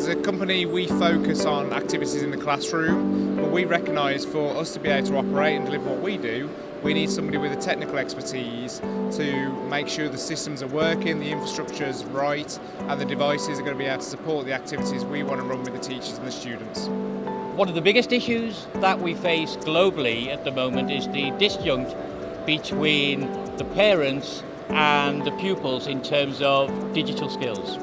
As a company, we focus on activities in the classroom, but we recognise for us to be able to operate and deliver what we do, we need somebody with the technical expertise to make sure the systems are working, the infrastructure is right, and the devices are going to be able to support the activities we want to run with the teachers and the students. One of the biggest issues that we face globally at the moment is the disjunct between the parents and the pupils in terms of digital skills.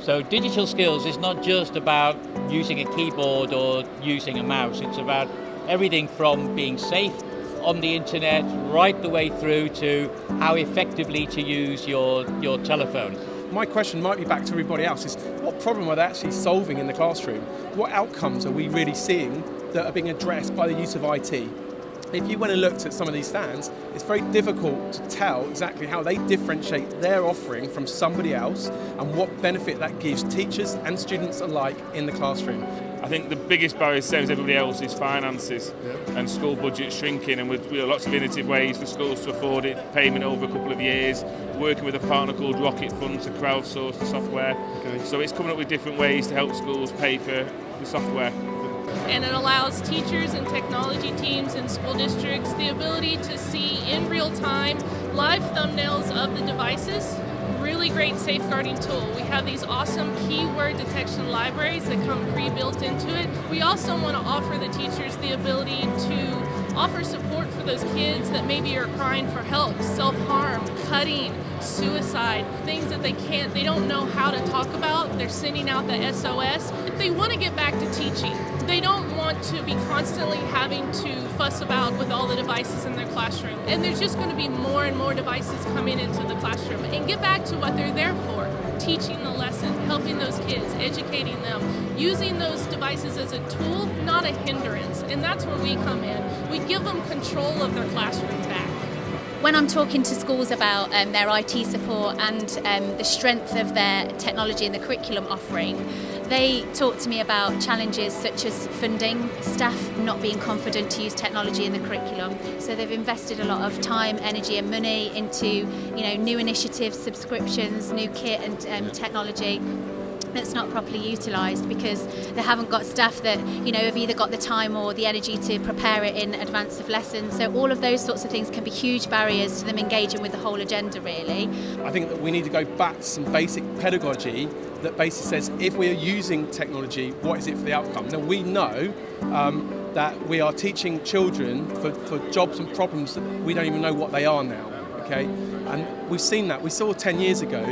So digital skills is not just about using a keyboard or using a mouse, it's about everything from being safe on the internet right the way through to how effectively to use your telephone. My question might be back to everybody else is, what problem are they actually solving in the classroom? What outcomes are we really seeing that are being addressed by the use of IT? If you went and looked at some of these stands, it's very difficult to tell exactly how they differentiate their offering from somebody else and what benefit that gives teachers and students alike in the classroom. I think the biggest barrier, same as everybody else, is finances and school budgets shrinking, and with lots of innovative ways for schools to afford it, payment over a couple of years, working with a partner called Rocket Fund to crowdsource the software. So it's coming up with different ways to help schools pay for the software. And it allows teachers and technology teams in school districts the ability to see in real time live thumbnails of the devices. Really great safeguarding tool. We have these awesome keyword detection libraries that come pre-built into it. We also want to offer the teachers the ability to offer support for those kids that maybe are crying for help, self-harm, cutting, suicide, things that they don't know how to talk about. They're sending out the SOS. They want to get back to teaching. They don't want to be constantly having to fuss about with all the devices in their classroom. And there's just going to be more and more devices coming into the classroom. And get back to what they're there for, teaching the lesson, helping those kids, educating them, using those devices as a tool, not a hindrance. And that's where we come in. We give them control of their classroom back. When I'm talking to schools about their IT support and the strength of their technology and the curriculum offering, they talk to me about challenges such as funding, staff not being confident to use technology in the curriculum. So they've invested a lot of time, energy and money into new initiatives, subscriptions, new kit and technology that's not properly utilised because they haven't got staff that have either got the time or the energy to prepare it in advance of lessons. So all of those sorts of things can be huge barriers to them engaging with the whole agenda, really. I think that we need to go back to some basic pedagogy that basically says if we are using technology, what is it for the outcome? Now we know that we are teaching children for jobs and problems that we don't even know what they are now, okay? And we've seen that. We saw 10 years ago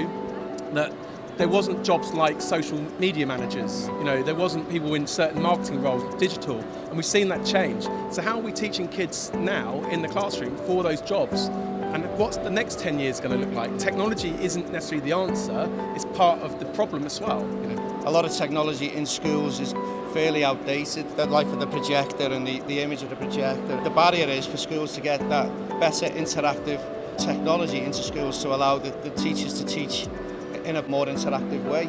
that there wasn't jobs like social media managers, there wasn't people in certain marketing roles, digital, and we've seen that change. So how are we teaching kids now in the classroom for those jobs? And what's the next 10 years going to look like? Technology isn't necessarily the answer, it's part of the problem as well. A lot of technology in schools is fairly outdated. The life of the projector and the image of the projector. The barrier is for schools to get that better interactive technology into schools to allow the teachers to teach in a more interactive way,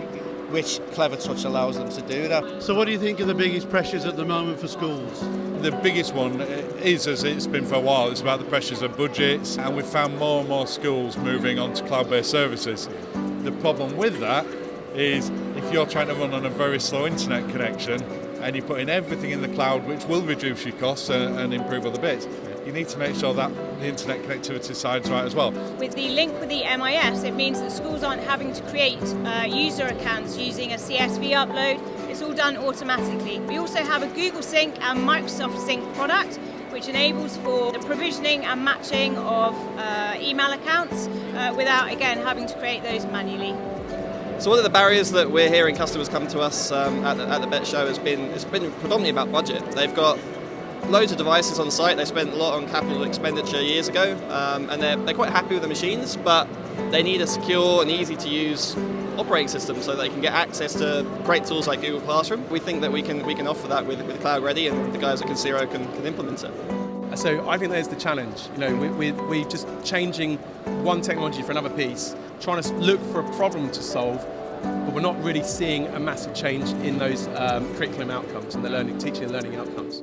which Clever Touch allows them to do that. So what do you think are the biggest pressures at the moment for schools? The biggest one is, as it's been for a while, it's about the pressures of budgets, and we've found more and more schools moving on to cloud-based services. The problem with that is if you're trying to run on a very slow internet connection and you're putting everything in the cloud, which will reduce your costs and improve other bits, you need to make sure that the internet connectivity side's right as well. With the link with the MIS, it means that schools aren't having to create user accounts using a CSV upload. It's all done automatically. We also have a Google Sync and Microsoft Sync product, which enables for the provisioning and matching of email accounts without, again, having to create those manually. So one of the barriers that we're hearing customers come to us at the Bett Show has been predominantly about budget. They've got loads of devices on site. They spent a lot on capital expenditure years ago, and they're quite happy with the machines, but they need a secure and easy to use operating system so they can get access to great tools like Google Classroom. We think that we can offer that with Cloud Ready, and the guys at Concero can implement it. So I think there's the challenge. We're just changing one technology for another piece, trying to look for a problem to solve, but we're not really seeing a massive change in those curriculum outcomes and the teaching and learning outcomes.